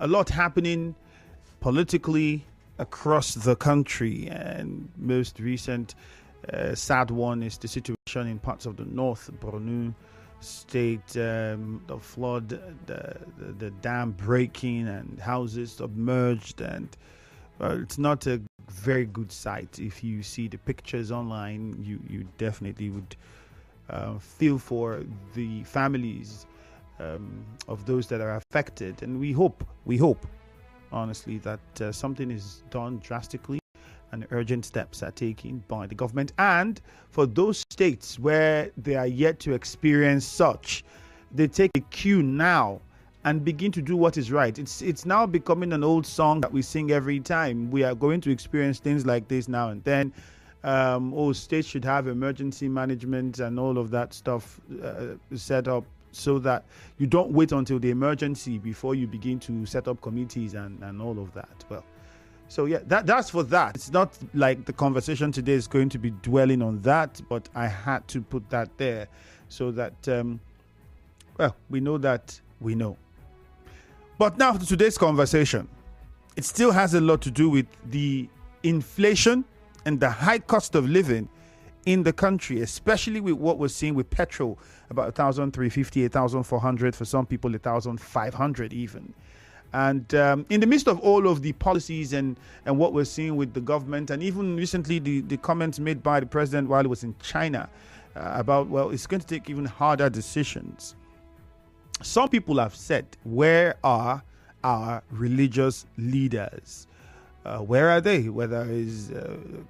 A lot happening politically across the country, and most recent sad one is the situation in parts of the north, Borno state, the flood, the dam breaking and houses submerged, and it's not a very good sight. If you see the pictures online, you definitely would feel for the families of those that are affected, and we hope honestly that something is done drastically and urgent steps are taken by the government. And for those states where they are yet to experience such, they take a cue now and begin to do what is right. It's now becoming an old song that we sing every time we are going to experience things like this now and then. States should have emergency management and all of that stuff set up, so that you don't wait until the emergency before you begin to set up committees and all of that. Well, so yeah, that's for that. It's not like the conversation today is going to be dwelling on that, but I had to put that there so that, we know that we know. But now to today's conversation. It still has a lot to do with the inflation and the high cost of living in the country, especially with what we're seeing with petrol, about 1,350, 1,400, for some people 1,500 even. And in the midst of all of the policies and what we're seeing with the government, and even recently the comments made by the president while he was in China about, well, it's going to take even harder decisions. Some people have said, where are our religious leaders? Where are they? Whether it's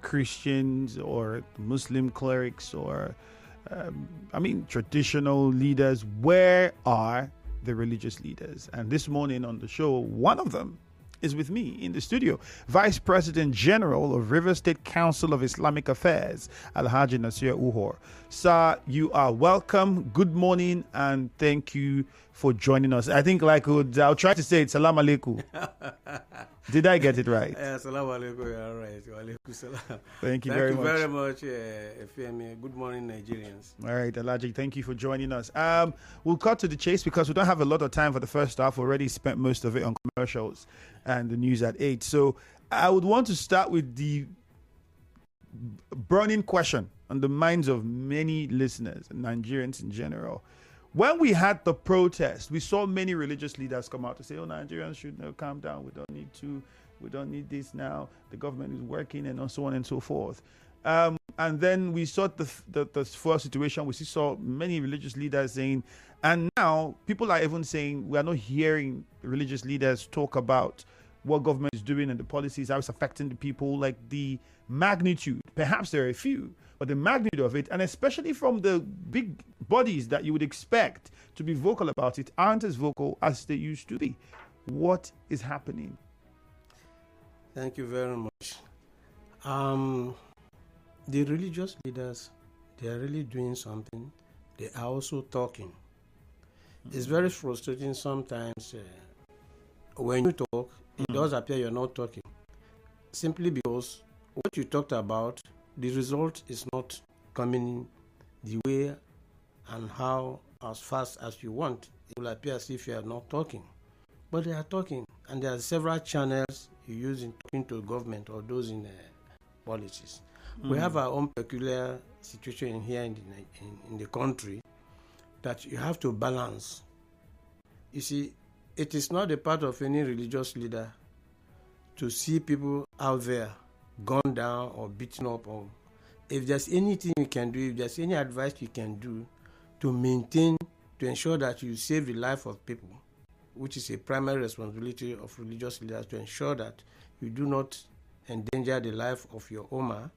Christians or Muslim clerics or, traditional leaders, where are the religious leaders? And this morning on the show, one of them is with me in the studio, Vice President General of River State Council of Islamic Affairs, Alhaji Nasir Uhor. Sir, you are welcome. Good morning, and thank you for joining us. I think I'll try to say it, Salam Alaikum. Did I get it right? Salam Alaikum, you're right. Alaikum salam. Thank you very much, FM. Good morning, Nigerians. All right, Alhaji, thank you for joining us. We'll cut to the chase because we don't have a lot of time for the first half. We already spent most of it on commercials and the news at 8. So I would want to start with the burning question on the minds of many listeners and Nigerians in general. When we had the protest, we saw many religious leaders come out to say, Nigerians should calm down. We don't need this now. The government is working, and so on and so forth. And then we saw the first situation. We saw many religious leaders saying, and now people are even saying we are not hearing religious leaders talk about what government is doing and the policies, how it's affecting the people, like the magnitude. Perhaps there are a few, but the magnitude of it, and especially from the big bodies that you would expect to be vocal about it, aren't as vocal as they used to be. What is happening? Thank you very much. The religious leaders, they are really doing something. They are also talking. It's very frustrating sometimes when you talk, it does appear you're not talking. Simply because what you talked about, the result is not coming the way and how as fast as you want. It will appear as if you are not talking. But they are talking, and there are several channels you use in talking to government or those in policies. We have our own peculiar situation here in the country that you have to balance. You see, it is not a part of any religious leader to see people out there gone down or beaten up. Or if there's anything you can do, if there's any advice you can do to maintain, to ensure that you save the life of people, which is a primary responsibility of religious leaders, to ensure that you do not endanger the life of your Ummah.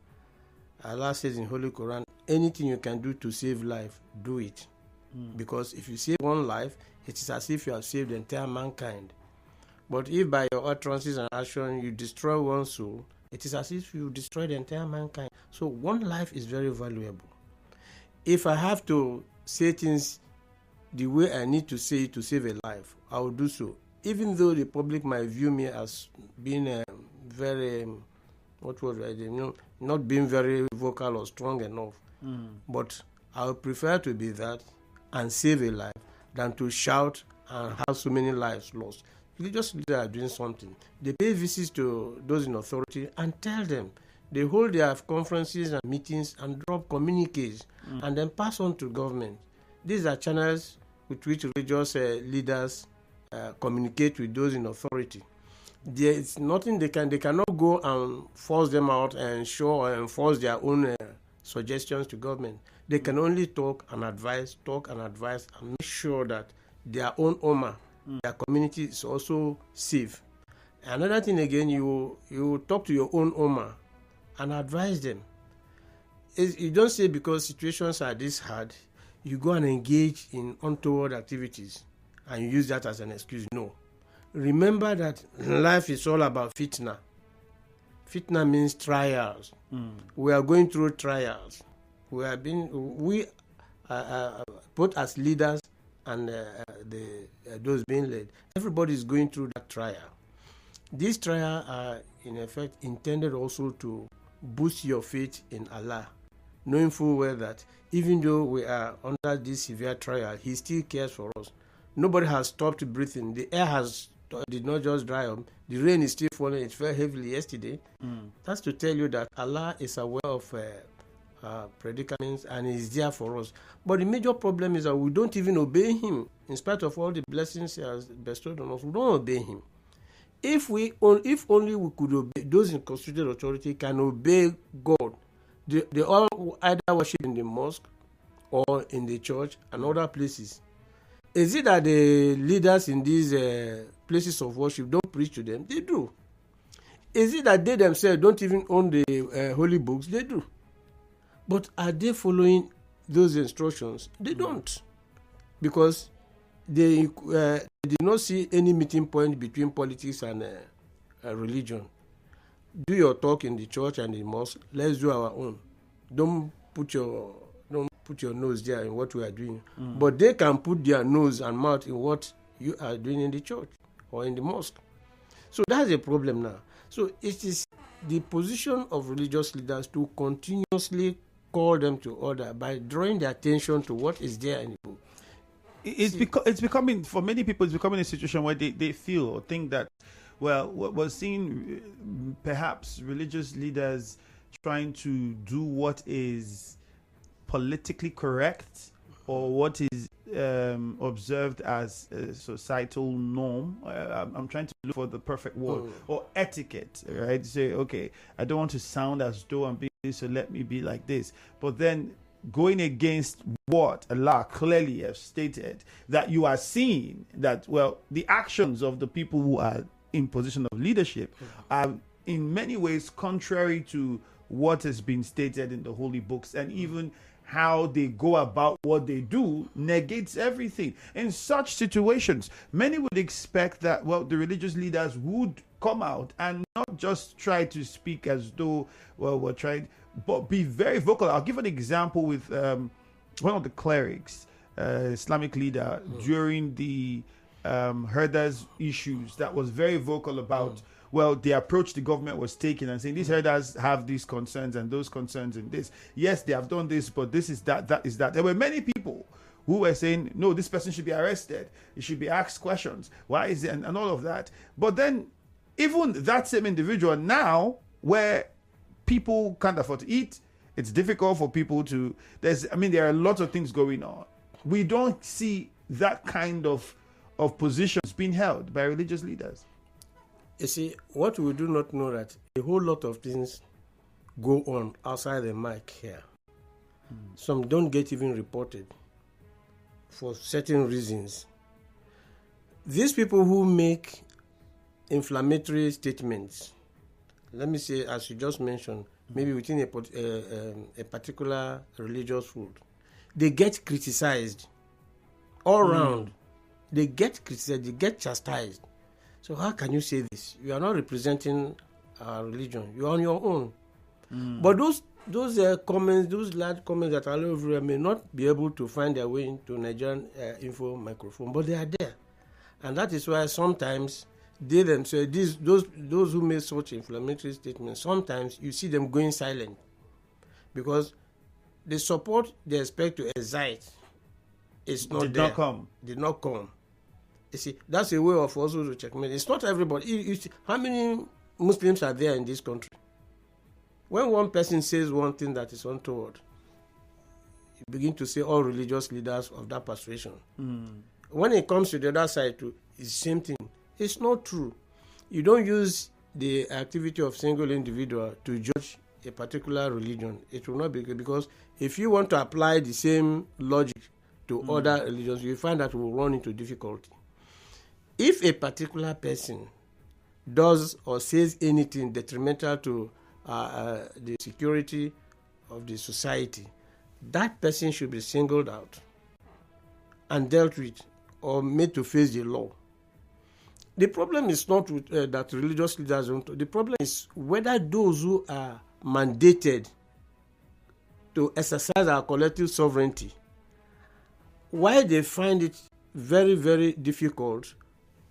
Allah says in Holy Quran, anything you can do to save life, do it. Because if you save one life, it is as if you have saved the entire mankind. But if by your utterances and action you destroy one soul, it is as if you destroy the entire mankind. So one life is very valuable. If I have to say things the way I need to say it to save a life, I will do so. Even though the public might view me as being very, not being very vocal or strong enough. But I would prefer to be that and save a life than to shout and have so many lives lost. religious leaders are doing something. They pay visits to those in authority and tell them. They hold their conferences and meetings and drop communiques and then pass on to government. These are channels with which religious leaders communicate with those in authority. There is nothing they cannot go and force them out and show or enforce their own suggestions to government. They can only talk and advise, and make sure that their own Oma, their community is also safe. Another thing again, you talk to your own Oma and advise them. You don't say because situations are this hard, you go and engage in untoward activities and you use that as an excuse. No. Remember that life is all about fitna. Fitna means trials. We are going through trials. We both as leaders and those being led, everybody is going through that trial. These trials are in effect intended also to boost your faith in Allah, knowing full well that even though we are under this severe trial, He still cares for us. Nobody has stopped breathing. The air did not just dry up. The rain is still falling. It fell heavily yesterday. That's to tell you that Allah is aware of predicaments and is there for us. But the major problem is that we don't even obey Him. In spite of all the blessings He has bestowed on us, we don't obey Him. If only we could obey, those in constituted authority can obey God. They all either worship in the mosque or in the church and other places. Is it that the leaders in these places of worship don't preach to them? They do. Is it that they themselves don't even own the holy books? They do. But are they following those instructions? They don't. Because they did not see any meeting point between politics and religion. Do your talk in the church and the mosque. Let's do our own. Don't put your nose there in what we are doing. But they can put their nose and mouth in what you are doing in the church or in the mosque. So that's a problem now. So it is the position of religious leaders to continuously call them to order by drawing their attention to what is there in the book. It's becoming, for many people, it's becoming a situation where they feel or think that, well, we're seeing perhaps religious leaders trying to do what is politically correct or what is observed as a societal norm. I'm trying to look for the perfect word. Or etiquette, right? Say, okay, I don't want to sound as though I'm being this, so let me be like this. But then going against what Allah clearly has stated, that you are seeing that, well, the actions of the people who are in position of leadership are in many ways contrary to what has been stated in the holy books, and even how they go about what they do negates everything. In such situations, many would expect that, well, the religious leaders would come out and not just try to speak as though, well, we're trying, but be very vocal. I'll give an example with one of the clerics, Islamic leader, during the herders issues, that was very vocal about, well, the approach the government was taking and saying these herders have these concerns and those concerns and this. Yes, they have done this, but this is that, that is that. There were many people who were saying, no, this person should be arrested. He should be asked questions. Why is it? And all of that. But then even that same individual now, where people can't afford to eat, it's difficult for people to, there are lots of things going on. We don't see that kind of positions being held by religious leaders. You see, what we do not know that a whole lot of things go on outside the mic here. Some don't get even reported for certain reasons. These people who make inflammatory statements, let me say, as you just mentioned, maybe within a particular religious group, they get criticized all around. They get criticized, they get chastised. So how can you say this? You are not representing our religion. You are on your own. But those comments, those large comments that are all over may not be able to find their way into Nigerian info microphone, but they are there. And that is why sometimes they themselves, those who make such inflammatory statements, sometimes you see them going silent because the support they expect to excite is not did there. not come. Did not come. You see, that's a way of also to checkmate. It's not everybody. You see, how many Muslims are there in this country? When one person says one thing that is untoward, you begin to say all religious leaders of that persuasion. When it comes to the other side, too, it's the same thing. It's not true. You don't use the activity of single individual to judge a particular religion. It will not be good, because if you want to apply the same logic to other religions, you find that we will run into difficulty. If a particular person does or says anything detrimental to the security of the society, that person should be singled out and dealt with or made to face the law. The problem is not with, that religious leaders don't. The problem is whether those who are mandated to exercise our collective sovereignty, why they find it very, very difficult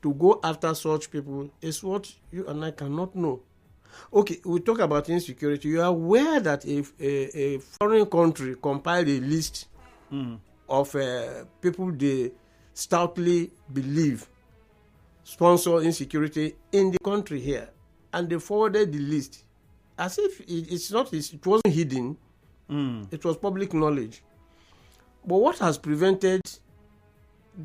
to go after such people is what you and I cannot know. Okay, we talk about insecurity. You are aware that if a foreign country compiled a list of people they stoutly believe sponsor insecurity in the country here, and they forwarded the list as if it wasn't hidden. It was public knowledge. But what has prevented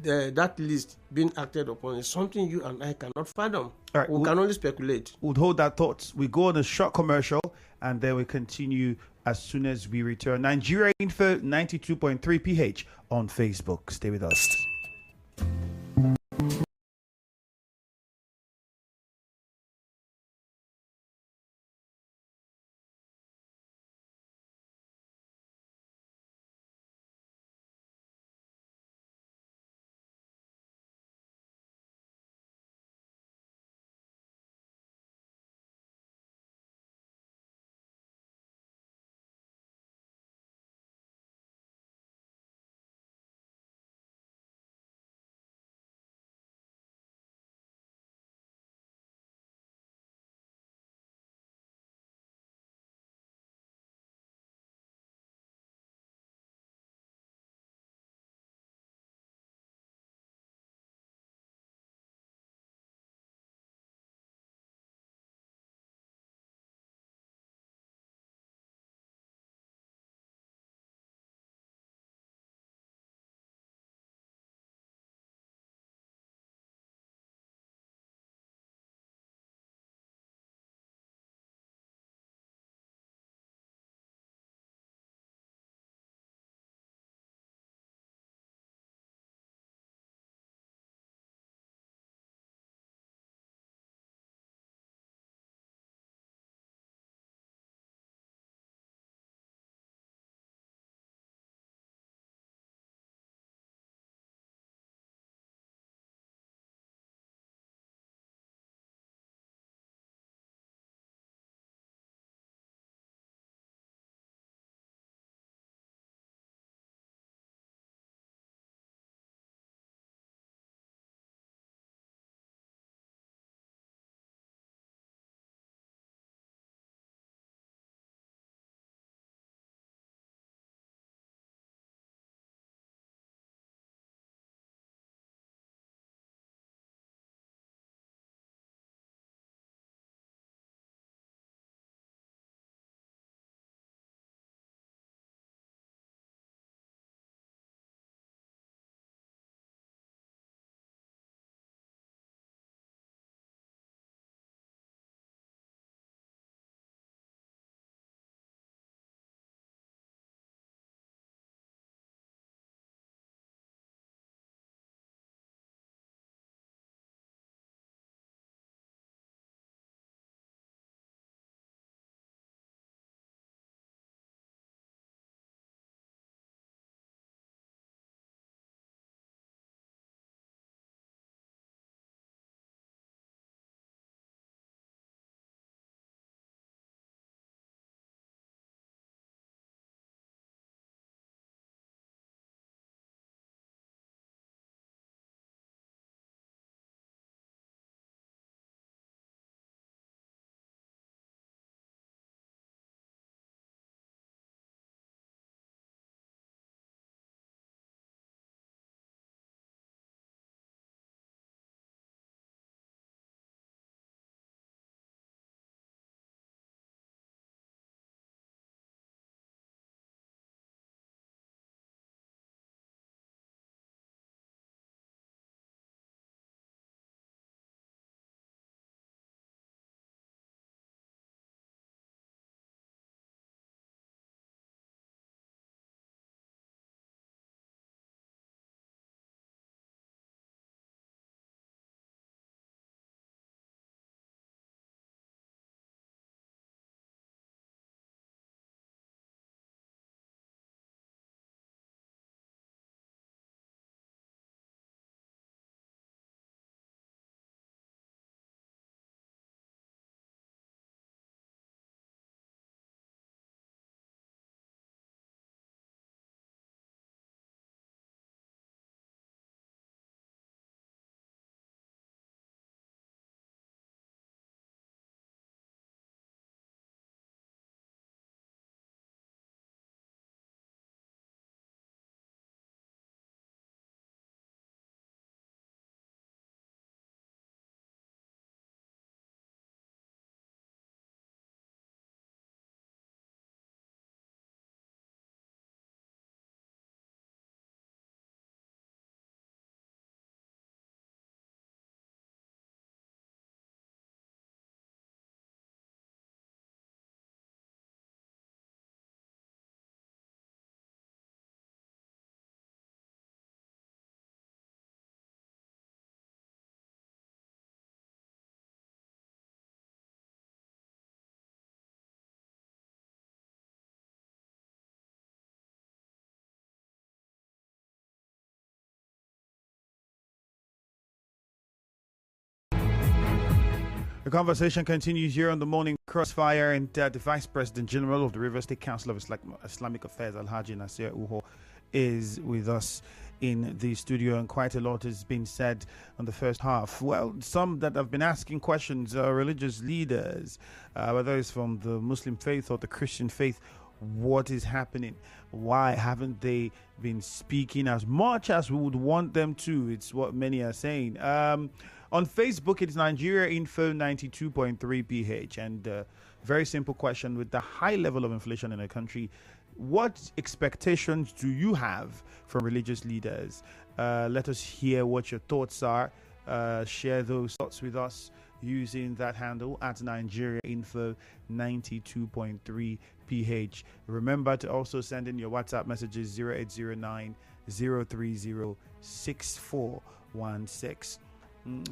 that list being acted upon is something you and I cannot fathom. Right, we can only speculate. We'll hold that thought. We go on a short commercial and then we continue as soon as we return. Nigeria Info 92.3 PH on Facebook. Stay with us. The conversation continues here on the Morning Crossfire, and the Vice President General of the Rivers State Council of Islamic Affairs, Alhaji Nasir Uhor, is with us in the studio, and quite a lot has been said on the first half. Well, some that have been asking questions are religious leaders, whether it's from the Muslim faith or the Christian faith. What is happening? Why haven't they been speaking as much as we would want them to? It's what many are saying. On Facebook, it's Nigeria Info 92.3 PH. And very simple question: with the high level of inflation in the country, what expectations do you have from religious leaders? Let us hear what your thoughts are. Share those thoughts with us using that handle at Nigeria Info 92.3 PH. Remember to also send in your WhatsApp messages 0809 030 6416.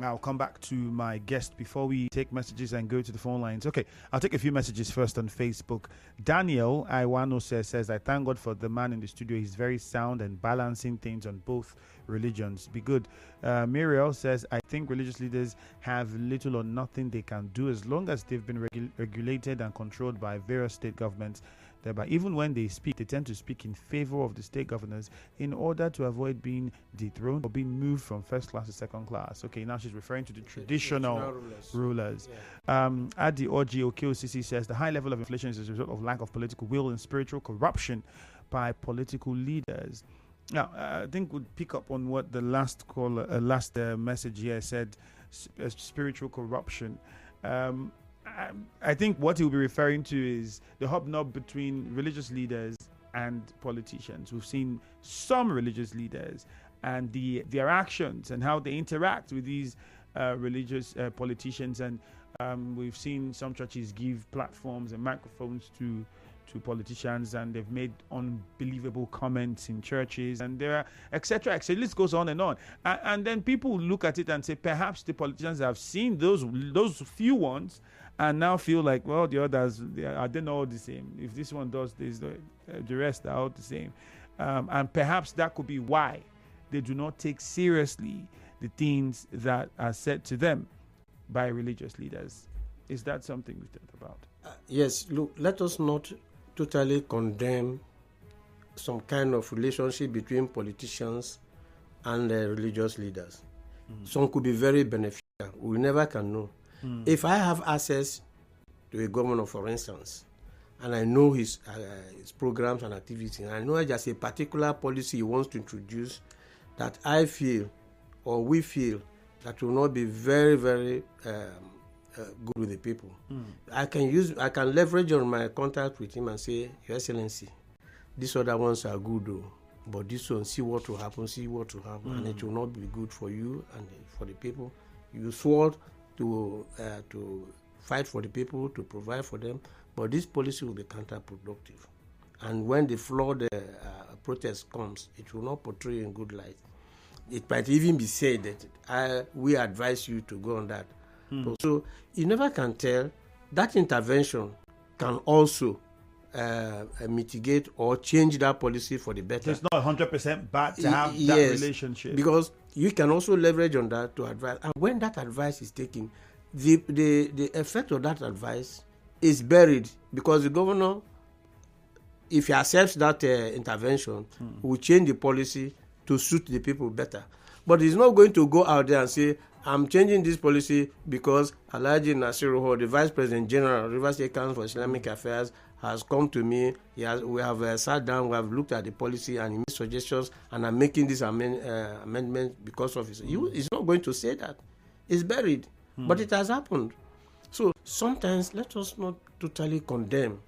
I'll come back to my guest before we take messages and go to the phone lines. Okay, I'll take a few messages first on Facebook. Daniel Iwano says, I thank God for the man in the studio. He's very sound and balancing things on both religions. Be good. Muriel says, I think religious leaders have little or nothing they can do as long as they've been regulated and controlled by various state governments. Thereby, even when they speak, they tend to speak in favor of the state governors in order to avoid being dethroned or being moved from first class to second class. Okay, now she's referring to the traditional rulers. Yeah. Adi Oji Okeosisi says the high level of inflation is a result of lack of political will and spiritual corruption by political leaders. Now, I think we'll pick up on what the last message here said, spiritual corruption. I think what he'll be referring to is the hobnob between religious leaders and politicians. We've seen some religious leaders and their actions and how they interact with these religious politicians, and we've seen some churches give platforms and microphones to politicians, and they've made unbelievable comments in churches, and there are etc. The list goes on, and then people look at it and say perhaps the politicians have seen those few ones and now feel like, well, the others are they not all the same? If this one does this, the rest are all the same, and perhaps that could be why they do not take seriously the things that are said to them by religious leaders. Is that something we think about? Yes, look, let us not totally condemn some kind of relationship between politicians and religious leaders. Some could be very beneficial. We never can know. If I have access to a governor, for instance, and I know his programs and activities, and I know just a particular policy he wants to introduce that I feel or we feel that will not be very, very good with the people. I can leverage on my contact with him and say, Your Excellency, these other ones are good though, but this one, see what will happen, and it will not be good for you and for the people. You swore to fight for the people, to provide for them, but this policy will be counterproductive. And when the flood protest comes, it will not portray in good light. It might even be said that we advise you to go on that. So you never can tell. That intervention can also mitigate or change that policy for the better. It's not 100% bad to have that relationship. Because you can also leverage on that to advise. And when that advice is taken, the effect of that advice is buried, because the governor, if he accepts that intervention, will change the policy to suit the people better. But he's not going to go out there and say, I'm changing this policy because Alhaji Nasir Uhor, the Vice President General of the Rivers State Council for Islamic Affairs, has come to me. We have sat down, we have looked at the policy and he made suggestions, and I'm making this amendment because of it. He's not going to say that. It's buried. But it has happened. So sometimes let us not totally condemn,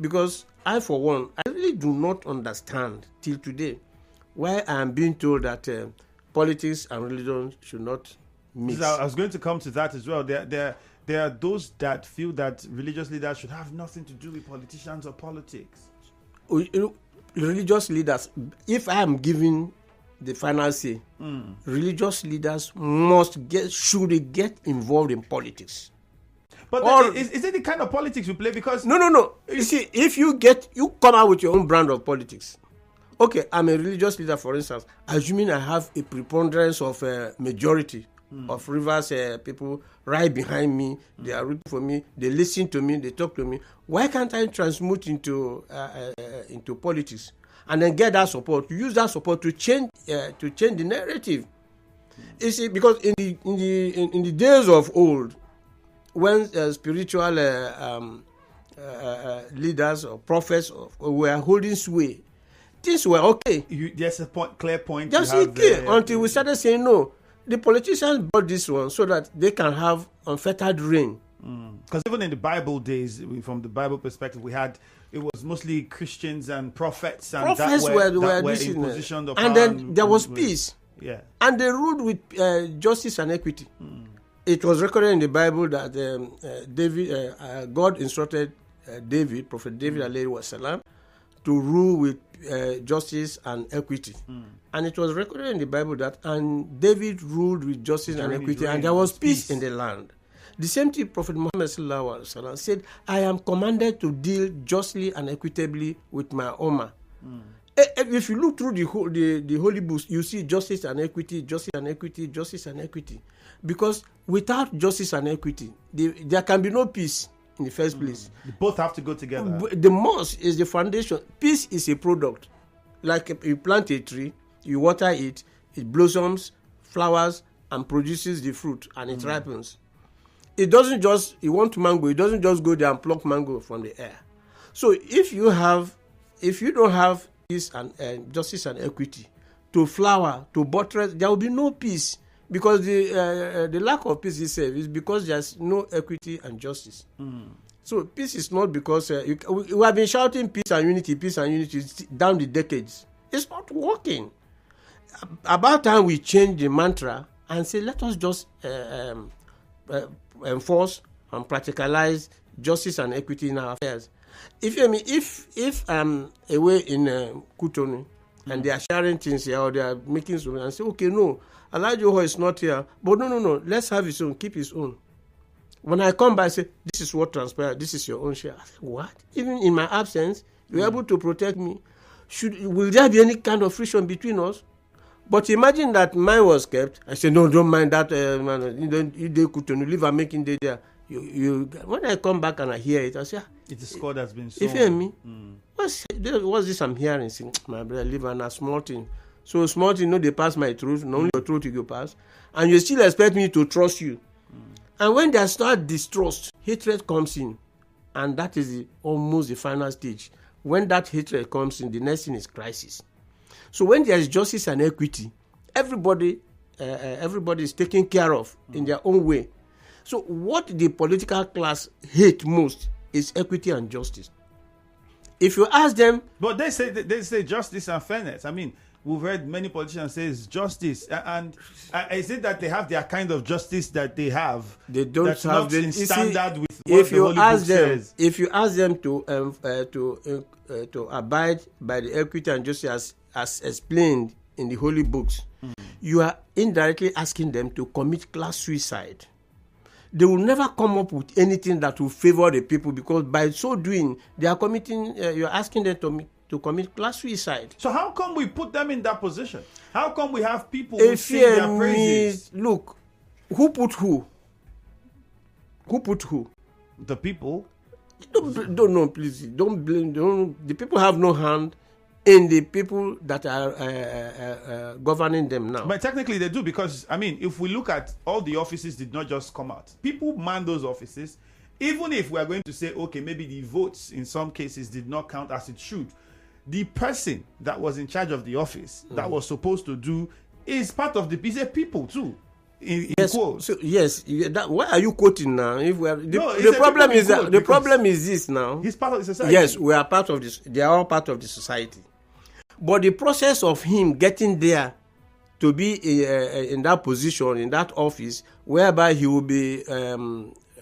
because I, for one, I really do not understand till today why I am being told that politics and religion should not mix. I was going to come to that as well. There are those that feel that religious leaders should have nothing to do with politicians or politics. Religious leaders, if I am giving the final say, religious leaders should get involved in politics. But is it the kind of politics we play? Because no. You see, if you come out with your own brand of politics. Okay, I'm a religious leader, for instance. Assuming I have a preponderance of majority of Rivers people right behind me. They are rooting for me. They listen to me. They talk to me. Why can't I transmute into politics and then get that support? Use that support to change the narrative. You see, because in the days of old, when spiritual leaders or prophets were holding sway, things were okay. There's a clear point. Just okay until we started saying no. The politicians brought this one so that they can have unfettered reign. Because even in the Bible days, from the Bible perspective, it was mostly Christians and prophets, and prophets were in position of power, and then there was peace. Yeah, and they ruled with justice and equity. It was recorded in the Bible that God instructed Prophet David alayhi wasalam, to rule with justice and equity. And it was recorded in the Bible that David ruled with justice and equity, and there was peace in the land. The same thing Prophet Muhammad sallallahu alaihi wasallam said, I am commanded to deal justly and equitably with my ummah. If you look through the holy books, you see justice and equity, justice and equity, justice and equity. Because without justice and equity, there can be no peace in the first place. They both have to go together. The mosque is the foundation. Peace is a product. Like you plant a tree, you water it, it blossoms, flowers, and produces the fruit, and it ripens. It doesn't just, you want mango, it doesn't just go there and pluck mango from the air. So if you don't have peace and justice and equity to flower, to buttress, there will be no peace. Because the lack of peace itself is because there's no equity and justice. So peace is not because we have been shouting peace and unity down the decades. It's not working. About time we change the mantra and say, let us just enforce and practicalize justice and equity in our affairs. If I'm away in Cotonou and they are sharing things here or they are making something and say, okay, no, Alhaji Uhor is not here, but no, let's have his own, keep his own. When I come back, I say, this is what transpired, this is your own share. I say, what? Even in my absence, you're able to protect me. Will there be any kind of friction between us? But imagine that mine was kept. I said, no, don't mind that, man. You could live and making day there. When I come back and I hear it, I say, it's a score that's been sold. You feel me? What's this I'm hearing? See, my brother, live on a small thing. So small thing, they pass my truth. Not only your truth you go pass. And you still expect me to trust you. And when there start distrust, hatred comes in. And that is almost the final stage. When that hatred comes in, the next thing is crisis. So when there is justice and equity, everybody is taken care of in their own way. So what the political class hate most is equity and justice. If you ask them, but they say justice and fairness. I mean, we've heard many politicians say it's justice, and is it that they have their kind of justice that they have? They don't that's have not the in standard with what the Holy Book says. If you ask them to abide by the equity and justice as explained in the Holy Books, you are indirectly asking them to commit class suicide. They will never come up with anything that will favor the people, because by so doing, they are committing. You are asking them to commit class suicide. So how come we put them in that position? How come we have people who sing their praises? Look, who put who? Who put who? The people. Don't know, please. Don't blame. The people have no hand in the people that are governing them now. But technically they do, because, I mean, if we look at all the offices did not just come out. People man those offices. Even if we are going to say, okay, maybe the votes in some cases did not count as it should, the person that was in charge of the office that was supposed to do is part of is a people too. Yes, so, yes. Why are you quoting now? If we are, the problem is that the problem is this now. He's part of the society. Yes, we are part of this. They are all part of the society. But the process of him getting there to be in that position, in that office, whereby he will be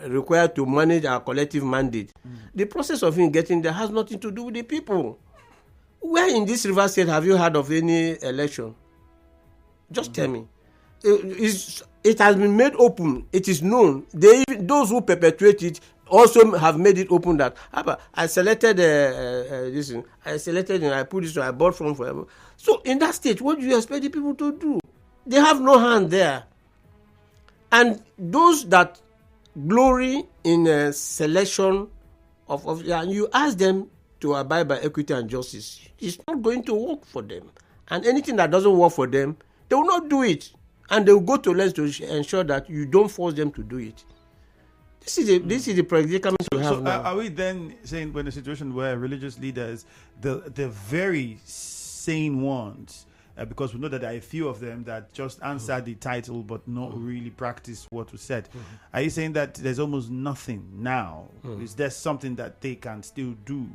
required to manage our collective mandate, the process of him getting there has nothing to do with the people. Where in this River State have you heard of any election? Just tell me. It has been made open. It is known. Those who perpetuate it also have made it open that I selected this. I put this. I bought from forever. So in that state, what do you expect the people to do? They have no hand there. And those that glory in a selection of and you ask them to abide by equity and justice, it's not going to work for them. And anything that doesn't work for them, they will not do it. And they will go to lengths to ensure that you don't force them to do it. This is the predicament we have now. Are we then saying when a situation where religious leaders, the very sane ones, because we know that there are a few of them that just answer the title but not really practice what was said. Are you saying that there's almost nothing now? Is there something that they can still do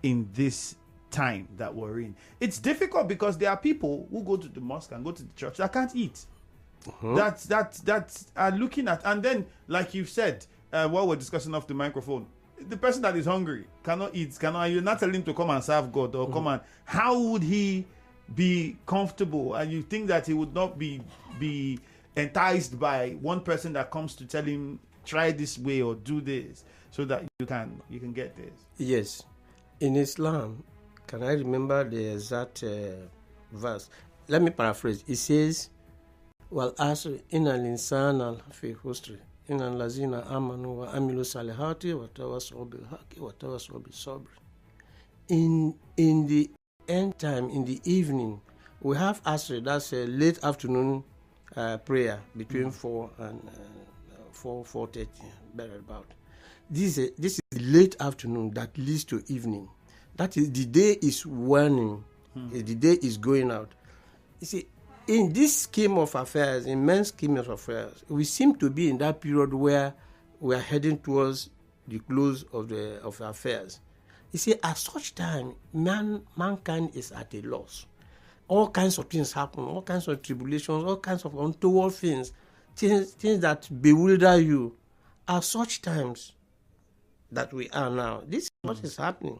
in this time that we're in? It's difficult because there are people who go to the mosque and go to the church that can't eat. That are looking at, and then like you've said, while we're discussing off the microphone, the person that is hungry cannot eat, you're not telling him to come and serve God or come and, how would he be comfortable? And you think that he would not be enticed by one person that comes to tell him, try this way or do this so that you can get this? Yes. In Islam, can I remember the exact verse? Let me paraphrase. It says, "Wal asr innal insana lafi khusr innal lazina amanu wa amilu salihati wa tawassaw bil haqqi wa tawassaw bis sabr." In the end time, in the evening, we have asr. That's a late afternoon prayer between 4 and 4:30, about. This is the late afternoon that leads to evening. That is, the day is waning. The day is going out. You see, in this scheme of affairs, in men's scheme of affairs, we seem to be in that period where we are heading towards the close of affairs. You see, at such time, mankind is at a loss. All kinds of things happen, all kinds of tribulations, all kinds of untoward things that bewilder you. At such times that we are now, this is what is happening.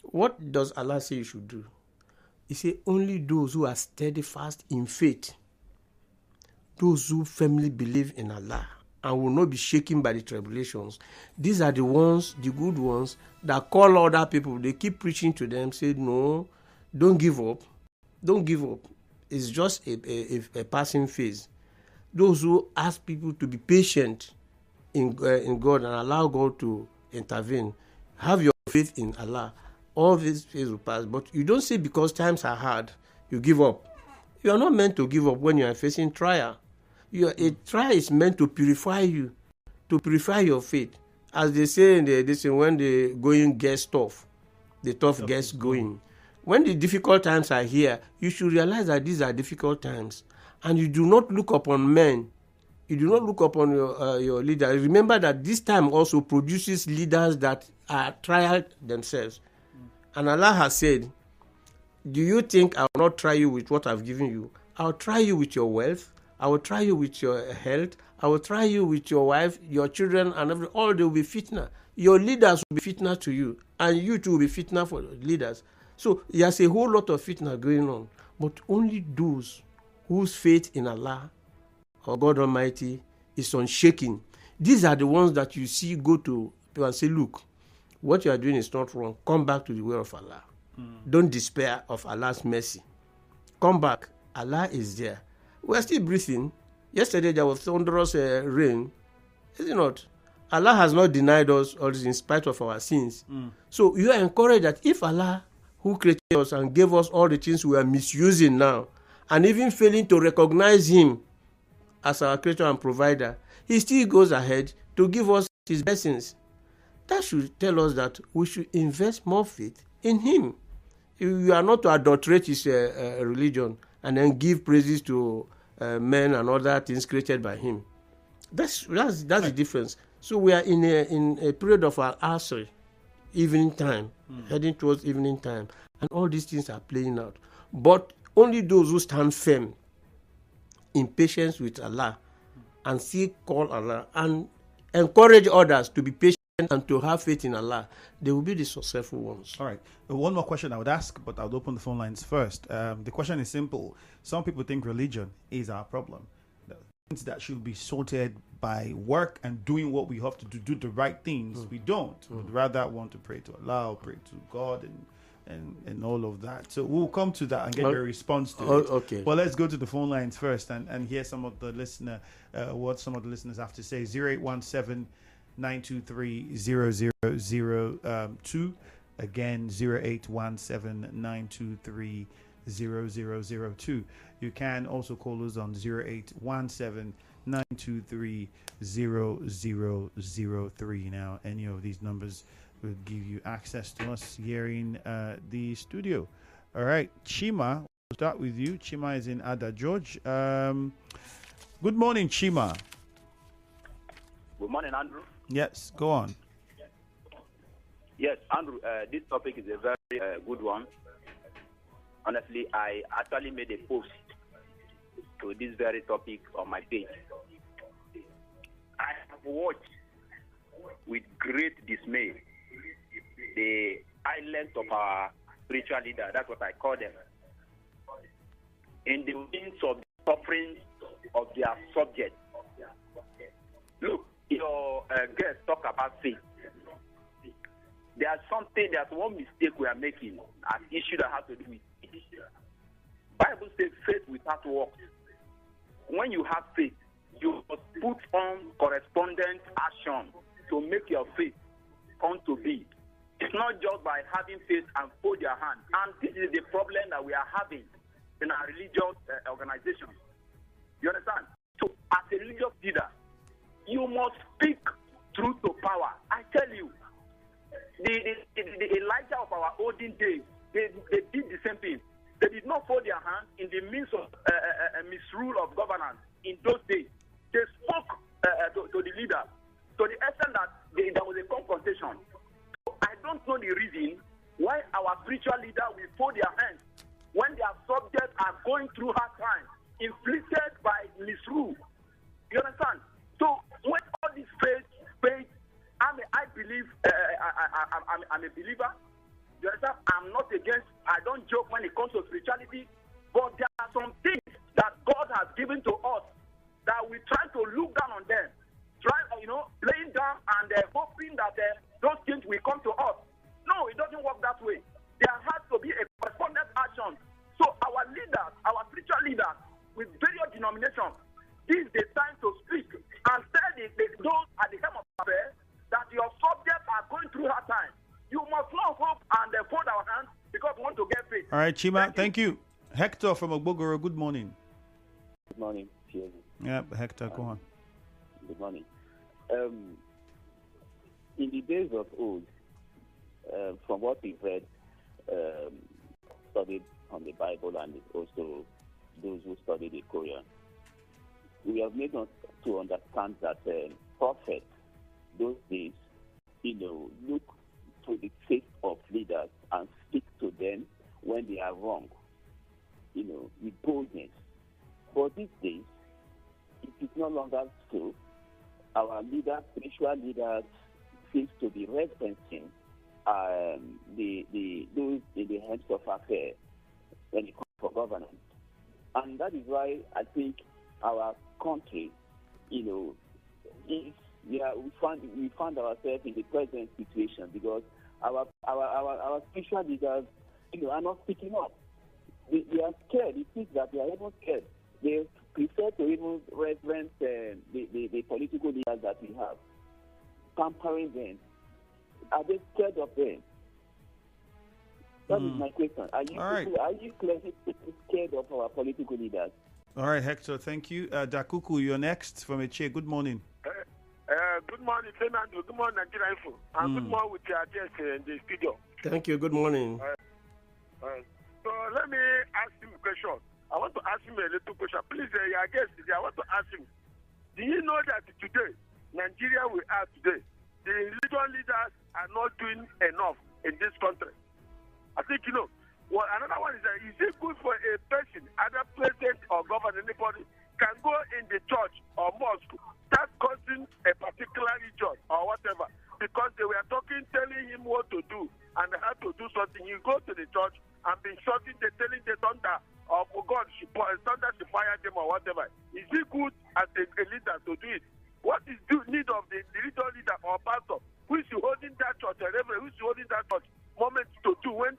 What does Allah say you should do? He said, only those who are steadfast in faith, those who firmly believe in Allah and will not be shaken by the tribulations, these are the ones, the good ones, that call other people. They keep preaching to them, say, no, don't give up. Don't give up. It's just a passing phase. Those who ask people to be patient in God and allow God to intervene. Have your faith in Allah. All these phase will pass. But you don't say because times are hard, you give up. You are not meant to give up when you are facing trial. A trial is meant to purify you, to purify your faith. As they say when the going gets tough, the tough gets going. When the difficult times are here, you should realize that these are difficult times. And you do not look upon men. You do not look upon your leader. Remember that this time also produces leaders that are trialed themselves. And Allah has said, do you think I will not try you with what I've given you? I will try you with your wealth. I will try you with your health. I will try you with your wife, your children, and all they will be fitna. Your leaders will be fitna to you. And you too will be fitna for leaders. So there's a whole lot of fitna going on. But only those whose faith in Allah or God Almighty is unshaken. These are the ones that you see go to people and say, look, what you are doing is not wrong. Come back to the way of Allah. Don't despair of Allah's mercy. Come back. Allah is there. We are still breathing. Yesterday there was thunderous rain. Is it not? Allah has not denied us all this in spite of our sins. So you are encouraged that if Allah, who created us and gave us all the things we are misusing now, and even failing to recognize Him as our creator and provider, He still goes ahead to give us His blessings. That should tell us that we should invest more faith in Him. You are not to adulterate His religion and then give praises to men and other things created by Him. That's the difference. So we are in a period of our asr, evening time, heading towards evening time, and all these things are playing out. But only those who stand firm in patience with Allah and seek call Allah and encourage others to be patient and to have faith in Allah, they will be the successful ones. All right. One more question I would ask, but I would open the phone lines first. The question is simple. Some people think religion is our problem. Things that should be sorted by work and doing what we have to do the right things, we don't. We'd rather want to pray to Allah or pray to God and and all of that. So we'll come to that and get your response to it. Okay. Well, let's go to the phone lines first and hear some of the what some of the listeners have to say. 0817 923 0002. Again, 0817 923 0002. You can also call us on 0817 923 0003. Now, any of these numbers will give you access to us here in the studio. All right, Chima, we'll start with you. Chima is in Ada George. Good morning, Chima. Good morning, Andrew. Yes, go on. Yes, Andrew, this topic is a very good one. Honestly, I actually made a post to this very topic on my page. I have watched with great dismay the islands of our spiritual leader, that's what I call them, in the midst of the suffering of their subjects. Look, your guest talk about faith. There's one mistake we are making, an issue that has to do with faith. Bible says faith without works. When you have faith, you must put on correspondent action to make your faith come to be. It's not just by having faith and fold your hand. And this is the problem that we are having in our religious organizations. You understand? So, as a religious leader, you must speak truth to power. I tell you, the Elijah of our olden days, they did the same thing. They did not fold their hands in the midst of misrule of governance in those days. They spoke to the leader to the extent that there was a confrontation. So I don't know the reason why our spiritual leader will fold their hands when their subjects are going through hard times, inflicted by misrule. You understand? So when all this faith, I believe, I'm a believer. You understand? I'm not against, I don't joke when it comes to spirituality, but there are some things that God has given to us that we try to look down on them. Laying down and hoping that those things will come to us. No, it doesn't work that way. There has to be a correspondent action. So our leaders, our spiritual leaders, with various denominations, this is the time to speak and tell those at the helm of affairs that your subjects are going through hard times. You must not hope and fold our hands because we want to get faith. All right, Chima, thank you. Hector from Ogbogoro, good morning. Good morning, Pierre. Yeah, Hector, go on. Good morning. In the days of old, from what we've read, studied on the Bible and also those who study the Quran, we have made us to understand that prophets those days, look to the faith of leaders and speak to them when they are wrong, with boldness. But these days, it is no longer so. Our leaders, spiritual leaders, seem to be referencing those in the hands of affairs when it comes to governance. And that is why I think our country, we found ourselves in the present situation because our spiritual leaders, are not speaking up. They are scared. It seems that they are even scared. They prefer to even reference the political leaders that we have, pampering them. Are they scared of them? That is my question. Are you clearly scared of our political leaders? All right, Hector, thank you. Dakuku, you're next from Eche. Good morning. Good morning, Fernando. Good morning, Nigerian Info. And good morning with your guest in the studio. Thank you. Good morning. So let me ask him a question. I want to ask him a little question. Please, your guest, I want to ask him. Do you know that today, Nigeria we are today, the religious leaders are not doing enough in this country? I think, well, another one is that is it good for a person, either president or governor, anybody, can go in the church or mosque, start causing a particular religion or whatever, because they were telling him what to do and how to do something. You go to the church and be shouting, telling the thunder of God, thunder should fire them or whatever. Is it good as a leader to do it? What is the need of the religious leader or pastor who is holding that church, a reverend who is holding that church moment to do when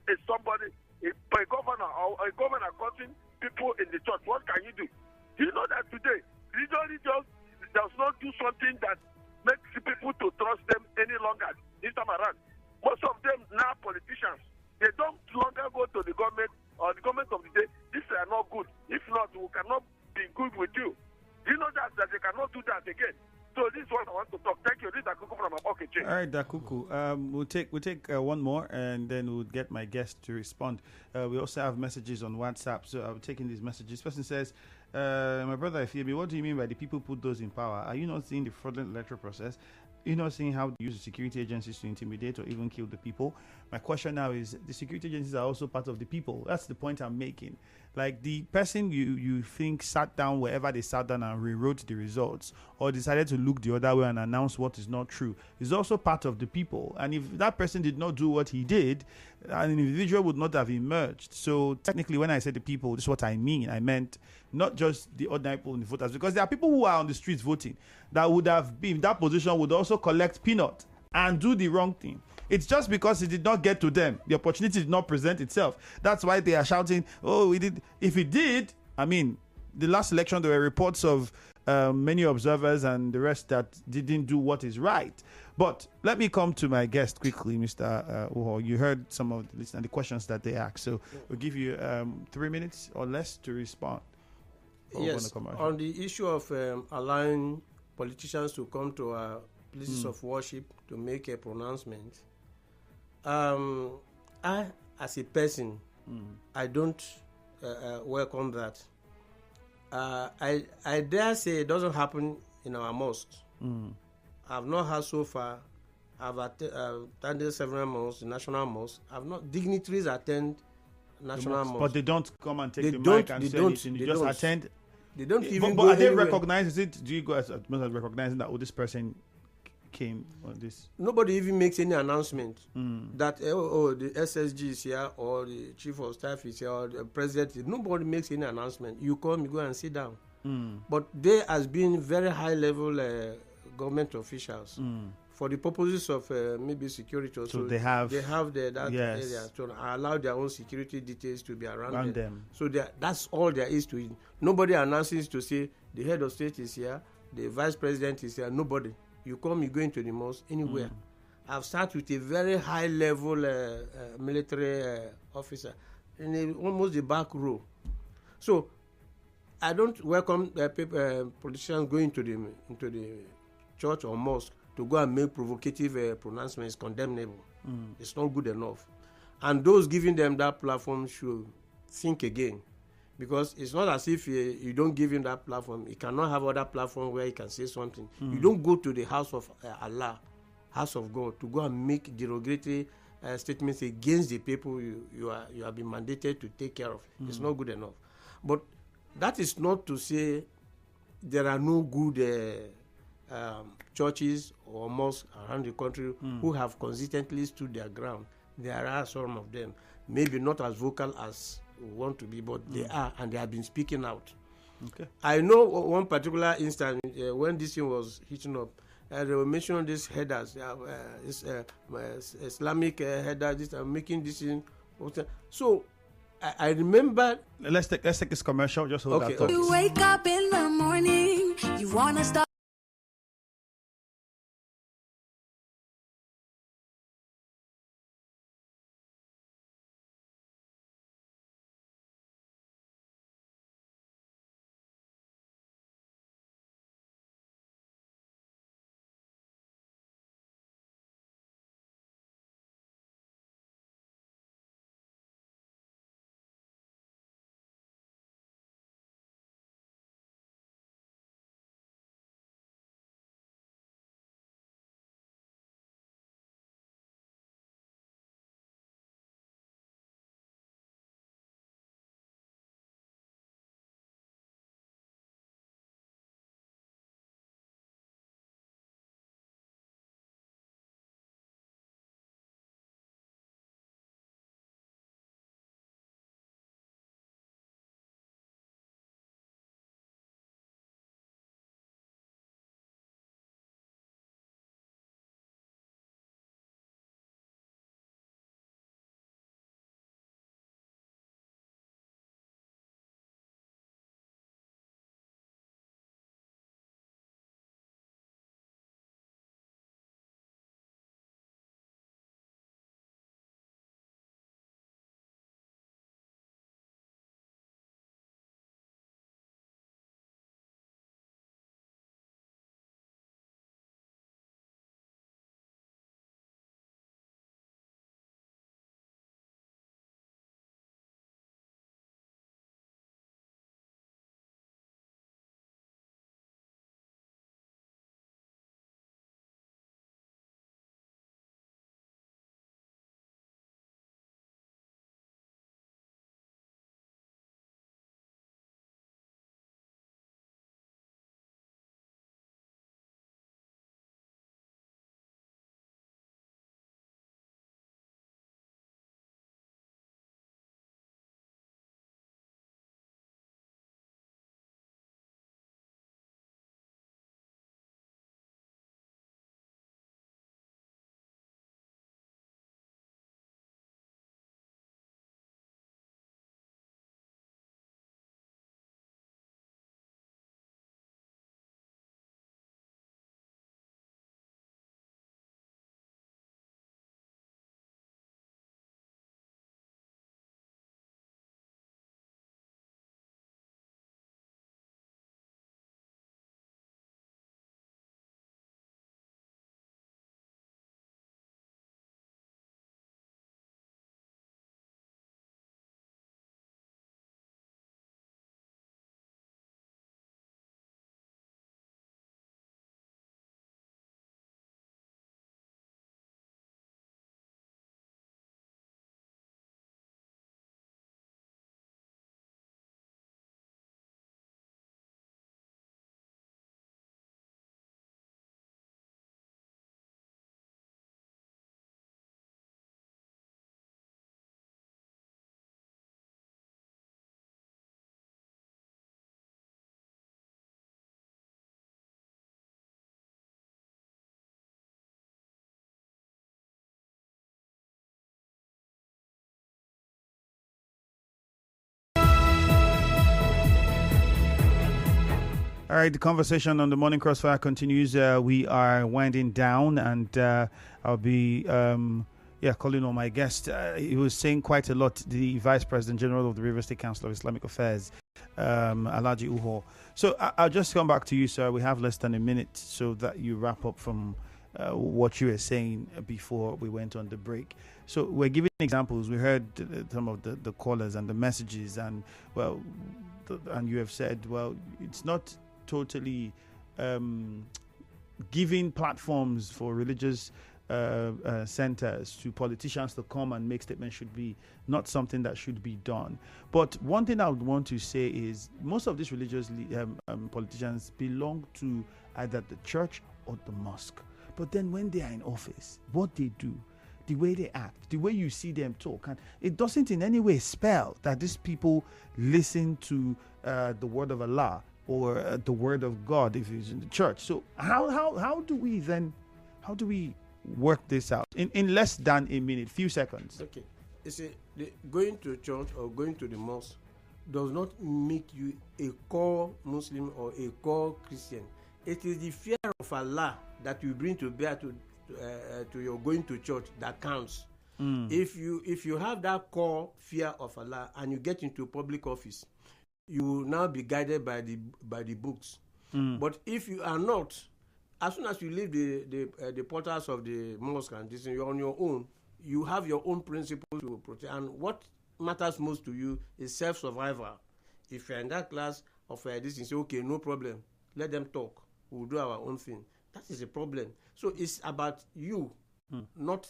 longer this time around. Most of them now politicians, they don't longer go to the government or the government of the day. These are not good. If not, we cannot be good with you. Do you know that they cannot do that again? So this is what I want to talk. Thank you. This is Dakuku from Awhelebe. All right, Dakuku. We'll take one more, and then we'll get my guest to respond. We also have messages on WhatsApp, so I'm taking these messages. This person says, "My brother Awhelebe, what do you mean by the people put those in power? Are you not seeing the fraudulent electoral process? You're not seeing how they use the security agencies to intimidate or even kill the people?" My question now is, the security agencies are also part of the people. That's the point I'm making. Like, the person you think sat down wherever they sat down and rewrote the results, or decided to look the other way and announce what is not true, is also part of the people. And if that person did not do what he did, an individual would not have emerged. So technically, when I say the people, this is what I mean. I meant not just the ordinary people in the voters, because there are people who are on the streets voting that would have been in that position, would also collect peanut and do the wrong thing. It's just because it did not get to them. The opportunity did not present itself. That's why they are shouting, "Oh, we did." If it did, I mean, the last election, there were reports of many observers and the rest that didn't do what is right. But let me come to my guest quickly, Mr. Uhor. You heard some of the questions that they asked. So we'll give you 3 minutes or less to respond. Yes, on the issue of allowing politicians to come to our places of worship to make a pronouncement, I, as a person, I don't welcome that. I dare say it doesn't happen in our mosques. I've not had so far. I've attended several mosques, national mosques. Dignitaries attend national mosques. But they don't come and take the mic and say anything. They just attend. They don't even but go are they anywhere. recognized? Do you guys recognizing that this person came on this? Nobody even makes any announcement that the SSG is here or the chief of staff is here or the president. Nobody makes any announcement. You come, you go and sit down. But they has been very high level government officials for the purposes of maybe security. So they have that area to allow their own security details to be around them. So that's all there is to it. Nobody announces to say the head of state is here, the vice president is here. Nobody. You come, you go into the mosque, anywhere. I've started with a very high level military officer in almost the back row. So I don't welcome politicians going into the church or mosque to go and make provocative pronouncements. Condemnable. It's not good enough. And those giving them that platform should think again. Because it's not as if you don't give him that platform. He cannot have other platform where he can say something. You don't go to the house of Allah, house of God, to go and make derogatory statements against the people you have been mandated to take care of. It's not good enough. But that is not to say there are no good churches or mosques around the country who have consistently stood their ground. There are some of them, maybe not as vocal as want to be, but they are, and they have been speaking out. Okay. I know one particular instance when this thing was heating up, they were mentioning these headers, Islamic headers, making this thing. So I remember. Let's take this commercial. Just hold that thought. You wake up in the morning, you wanna start. All right, the conversation on the Morning Crossfire continues. We are winding down, and I'll be calling on my guest. He was saying quite a lot, the Vice President General of the River State Council of Islamic Affairs, Alhaji Uhor. So I'll just come back to you, sir. We have less than a minute so that you wrap up from what you were saying before we went on the break. So we're giving examples. We heard some of the callers and the messages, and and you have said, well, it's not totally giving platforms for religious centers to politicians to come and make statements should be not something that should be done. But one thing I would want to say is most of these religious politicians belong to either the church or the mosque. But then when they are in office, what they do, the way they act, the way you see them talk, and it doesn't in any way spell that these people listen to the word of Allah or the word of God if it's in the church. So how do we work this out in less than a minute, few seconds? Okay, you see, going to church or going to the mosque does not make you a core Muslim or a core Christian. It is the fear of Allah that you bring to bear to your going to church that counts. If you have that core fear of Allah and you get into public office, you will now be guided by the books. But if you are not, as soon as you leave the portals of the mosque and this, you're on your own. You have your own principles to protect, and what matters most to you is self-survival. If you're in that class of this, you say, okay, no problem, let them talk. We'll do our own thing. That is a problem. So it's about you, not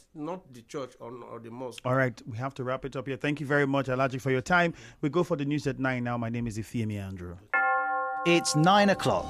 the church or the mosque. All right, we have to wrap it up here. Thank you very much, Alhaji, for your time. We go for the news at 9 now. My name is Ifeemi Andrew. It's 9 o'clock.